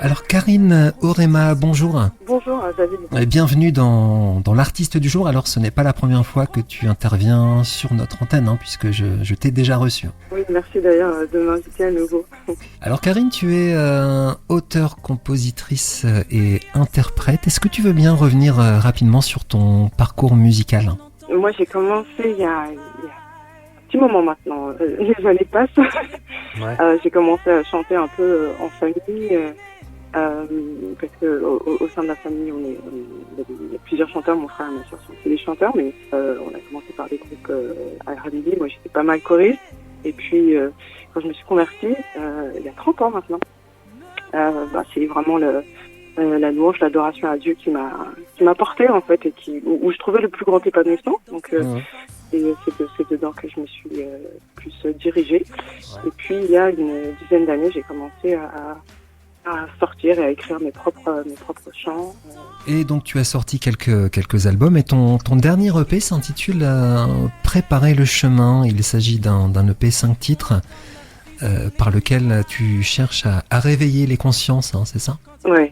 Alors Karine Aurema, bonjour. Bonjour David. Et bienvenue dans l'artiste du jour. Alors ce n'est pas la première fois que tu interviens sur notre antenne, puisque je t'ai déjà reçu. Oui, merci d'ailleurs de m'inviter à nouveau. Alors Karine, tu es auteure, compositrice et interprète. Est-ce que tu veux bien revenir rapidement sur ton parcours musical ? Moi j'ai commencé il y a un petit moment maintenant, les années passent. Ouais. J'ai commencé à chanter un peu en famille. Parce que au sein de la famille, il y a plusieurs chanteurs, mon frère et ma soeur sont aussi des chanteurs, mais on a commencé par des groupes R&B. Moi j'étais pas mal choriste, et puis quand je me suis convertie, il y a 30 ans maintenant, c'est vraiment la louange, l'adoration à Dieu qui m'a portée en fait, et où je trouvais le plus grand épanouissement. Donc et c'est dedans que je me suis plus dirigée. Ouais. Et puis il y a une dizaine d'années, j'ai commencé à sortir et à écrire mes propres chants. Et donc tu as sorti quelques albums, et ton dernier EP s'intitule Préparer le chemin. Il s'agit d'un EP 5 titres par lequel tu cherches à réveiller les consciences, c'est ça ? Oui,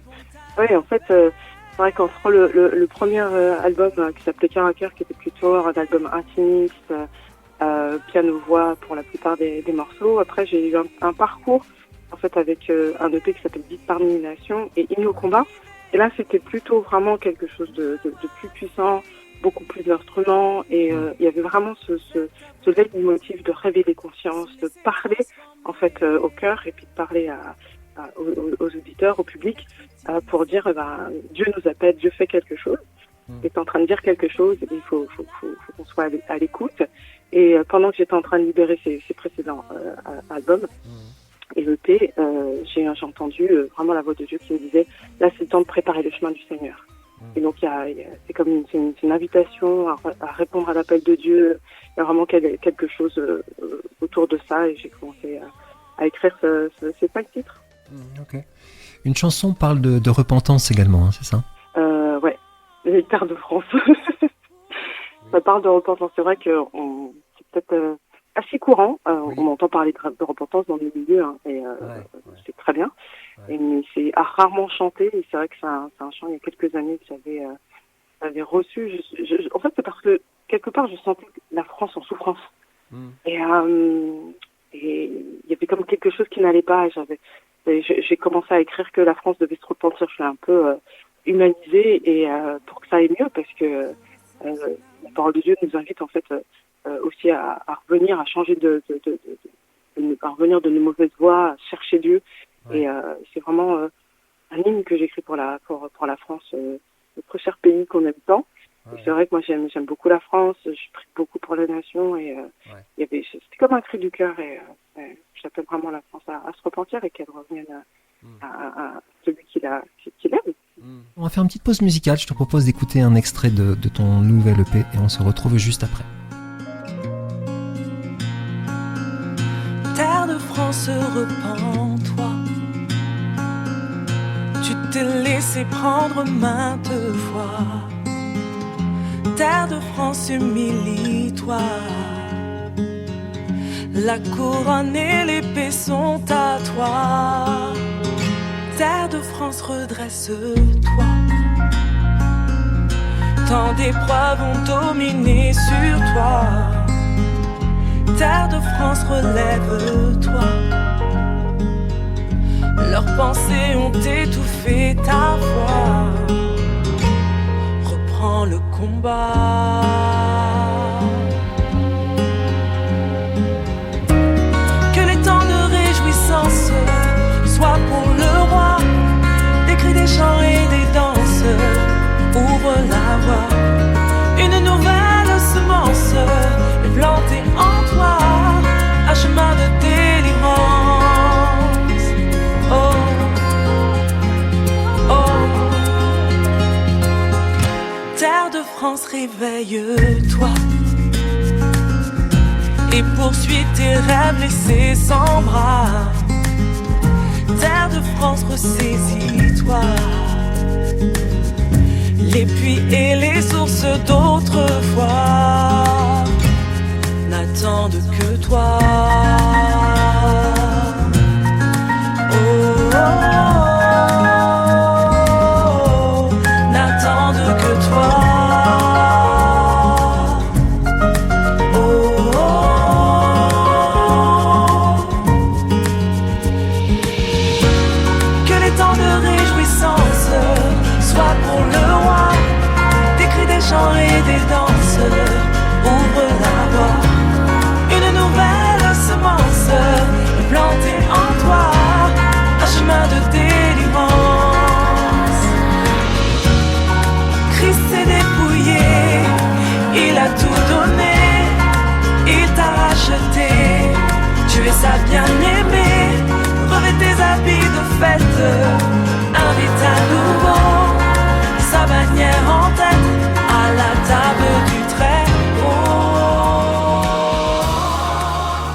en fait c'est vrai qu'entre le premier album qui s'appelait Cœur à Cœur, qui était plutôt un album intimiste, piano-voix pour la plupart des morceaux, après j'ai eu un parcours en fait avec un EP qui s'appelle Vite parmi les nations et Hymne au combat. Et là c'était plutôt vraiment quelque chose de plus puissant, beaucoup plus d'instruments, et il y avait vraiment ce leitmotiv de réveiller les consciences, de parler en fait au cœur, et puis de parler aux auditeurs, au public, pour dire Dieu nous appelle, Dieu fait quelque chose, il est en train de dire quelque chose, et il faut qu'on soit à l'écoute. Et pendant que j'étais en train de libérer ces précédents albums et l'EP, j'ai entendu vraiment la voix de Dieu qui me disait là c'est le temps de préparer le chemin du Seigneur. Et donc c'est comme une invitation à répondre à l'appel de Dieu. Il y a vraiment quelque chose autour de ça, et j'ai commencé à écrire ces 5 titres. Ok. Une chanson parle de repentance également, c'est ça ? Ouais, les Terres de France. Ça parle de repentance. C'est vrai que c'est peut-être assez courant. On entend parler de repentance dans les milieux, c'est très bien. Ouais. Mais c'est rarement chanté, et c'est vrai que c'est un chant il y a quelques années que j'avais reçu. En fait, c'est parce que quelque part je sentais la France en souffrance. Et il y avait comme quelque chose qui n'allait pas. J'ai commencé à écrire que la France devait se repentir. Je suis un peu humanisée, et pour que ça aille mieux, parce que la parole de Dieu nous invite en fait aussi à revenir, à changer à revenir de nos mauvaises voies, à chercher Dieu. Ouais. Et c'est vraiment un hymne que j'écris pour la France, notre cher pays qu'on aime tant. Ouais. Et c'est vrai que moi j'aime beaucoup la France, je prie beaucoup pour la nation, et c'était comme un cri du cœur, et j'appelle vraiment la France à se repentir, et qu'elle revienne à celui qui l'aime. On va faire une petite pause musicale. Je te propose d'écouter un extrait de ton nouvel EP, et on se retrouve juste après. Terre de France, repens-toi. Tu t'es laissé prendre maintes fois. Terre de France, humilie-toi. La couronne et l'épée sont à toi. Terre de France, redresse-toi. Tant d'épreuves ont dominé sur toi. Terre de France, relève-toi. Leurs pensées ont étouffé ta voix. Reprends le combat. Que les temps de réjouissance soient pour le roi. Des cris, des chants et des danses. Ouvre la voie. Une nouvelle semence est plantée en toi. Un chemin de délivrance. Oh, oh. Terre de France, réveille-toi. Et poursuis tes rêves laissés sans bras. Terre de France, ressaisis-toi. Les puits et les sources d'autrefois n'attendent que toi. Oh, oh, oh. invite à nouveau sa bannière en tête à la table du Très-Haut.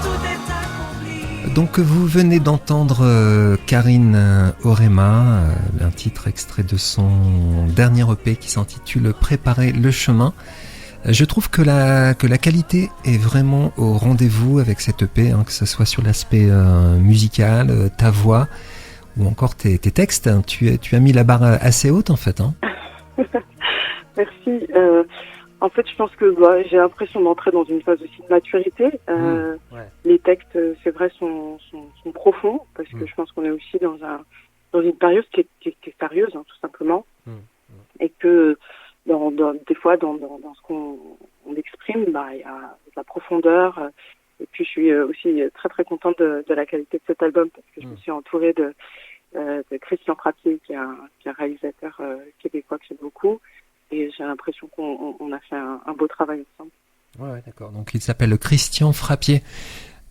Tout est accompli. Donc vous venez d'entendre Karine Aurema, un titre extrait de son dernier EP qui s'intitule Préparer le chemin. Je trouve que la qualité est vraiment au rendez-vous avec cette EP, que ce soit sur l'aspect musical, ta voix ou encore tes textes. Tu as mis la barre assez haute en fait. Merci. En fait, je pense que j'ai l'impression d'entrer dans une phase aussi de maturité. Les textes, c'est vrai, sont profonds parce que je pense qu'on est aussi dans une période qui est sérieuse, tout simplement, et que des fois dans ce qu'on exprime, il y a de la profondeur. Et puis je suis aussi très très contente de la qualité de cet album parce que je me suis entourée de Christian Frappier, qui est un réalisateur québécois que j'aime beaucoup. Et j'ai l'impression qu'on a fait un beau travail ensemble. Ouais, d'accord. Donc il s'appelle Christian Frappier.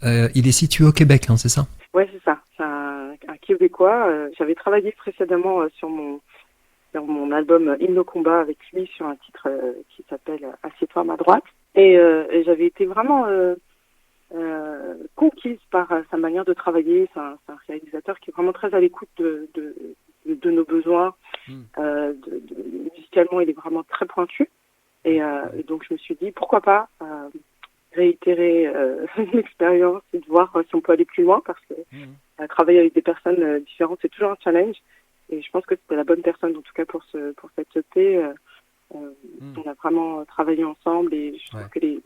Il est situé au Québec, c'est ça? Ouais, c'est ça. C'est un Québécois. J'avais travaillé précédemment sur mon album Hymne au combat avec lui sur un titre qui s'appelle Assieds-toi à ma droite. Et j'avais été vraiment conquise par sa manière de travailler. C'est un réalisateur qui est vraiment très à l'écoute de nos besoins. Musicalement, il est vraiment très pointu. Et donc, je me suis dit, pourquoi pas réitérer l'expérience et de voir si on peut aller plus loin, parce que travailler avec des personnes différentes, c'est toujours un challenge. Et je pense que c'était la bonne personne, en tout cas pour cette EP. On a vraiment travaillé ensemble et je trouve que les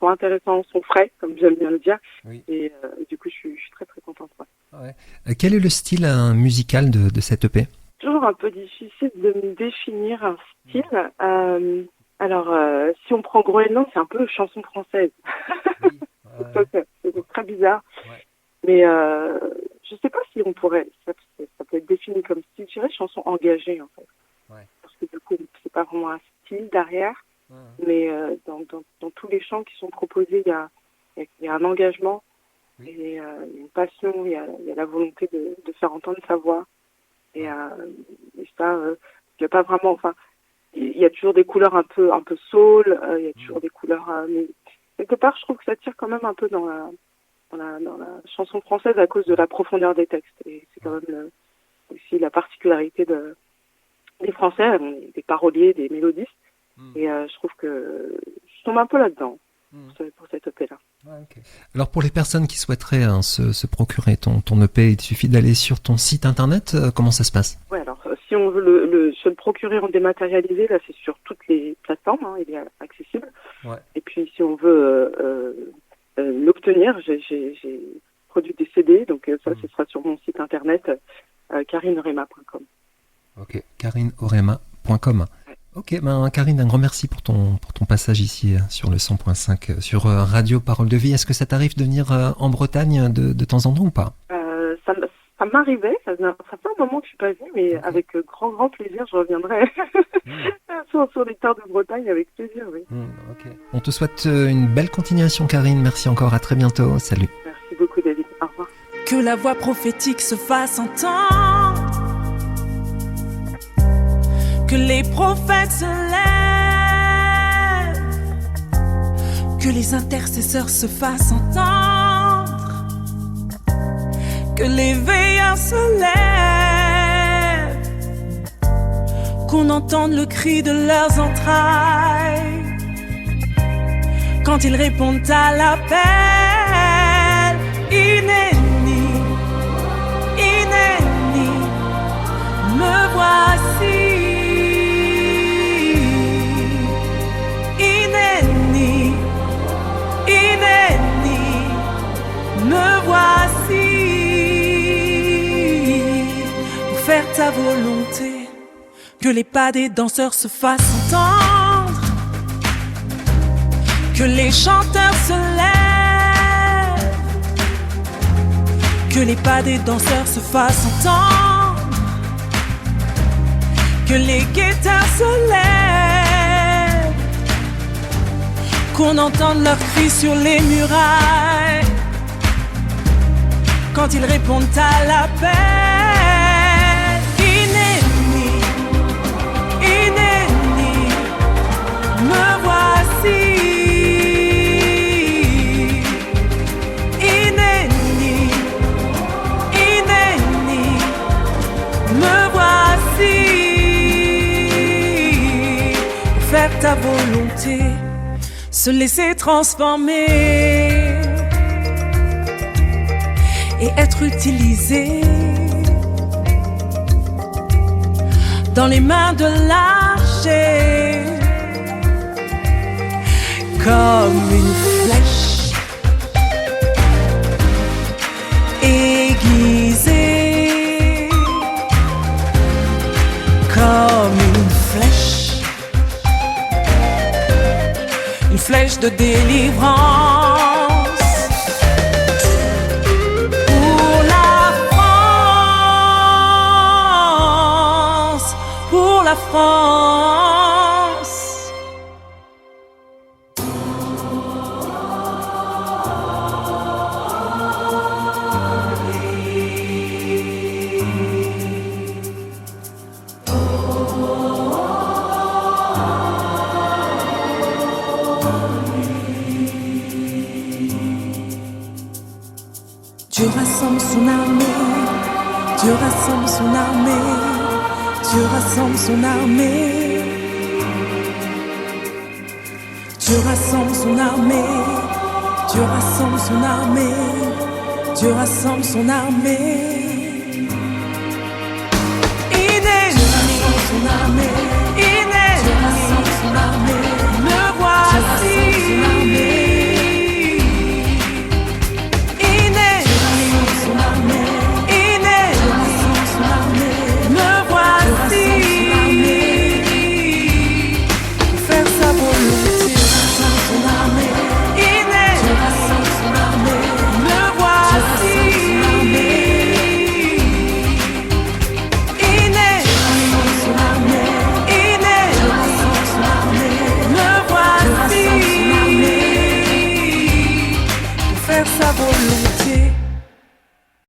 sont intéressants, sont frais, comme j'aime bien le dire. Oui. Et du coup, je suis très très contente. Ouais. Quel est le style musical de cette EP? Toujours un peu difficile de me définir un style. Si on prend Groenland, c'est un peu chanson française. Oui. C'est très bizarre. Ouais. Mais je sais pas si on pourrait, ça peut être défini comme style, je dirais chanson engagée en fait. Ouais. Parce que du coup, c'est pas vraiment un style derrière, mais dans tous les chants qui sont proposés, il y a un engagement, et une passion, il y a la volonté de faire entendre sa voix. Et ça, il y a pas vraiment, il y a toujours des couleurs un peu soul, il y a toujours des couleurs, mais quelque part, je trouve que ça tire quand même un peu dans la chanson française à cause de la profondeur des textes. Et c'est quand même aussi la particularité des Français, des paroliers, des mélodistes. Et je trouve que je tombe un peu là-dedans pour cette EP-là. Okay. Alors pour les personnes qui souhaiteraient se procurer ton EP, il suffit d'aller sur ton site internet. Comment ça se passe? Ouais, alors si on veut se le procurer en dématérialisé, là c'est sur toutes les plateformes, il est accessible. Ouais. Et puis si on veut l'obtenir, j'ai produit des CD, donc ça ce sera sur mon site internet karineaurema.com. Ok, karineaurema.com. Ok, Karine, un grand merci pour ton passage ici sur le 100.5 sur Radio Parole de Vie. Est-ce que ça t'arrive de venir en Bretagne de temps en temps ou pas? Ça m'arrivait, ça fait un moment que je suis pas venue, mais avec grand plaisir, je reviendrai sur les terres de Bretagne avec plaisir, oui. Okay. On te souhaite une belle continuation, Karine. Merci encore, à très bientôt. Salut. Merci beaucoup, David. Au revoir. Que la voix prophétique se fasse entendre. Que les prophètes se lèvent, que les intercesseurs se fassent entendre, que les veilleurs se lèvent, qu'on entende le cri de leurs entrailles, quand ils répondent à l'appel. Inéni, Inéni, me voici. Me voici pour faire ta volonté, que les pas des danseurs se fassent entendre, que les chanteurs se lèvent, que les pas des danseurs se fassent entendre, que les guetteurs se lèvent, qu'on entende leurs cris sur les murailles, quand ils répondent à l'appel. Inéni, inéni, me voici. Faire ta volonté, se laisser transformer et être utilisé dans les mains de l'archer, comme une flèche aiguisée, comme une flèche de délivrance pour la France, pour la France. Dieu rassemble son armée, Dieu rassemble son armée, Dieu rassemble son armée. Dieu rassemble son armée, Dieu rassemble son armée, Dieu rassemble son armée.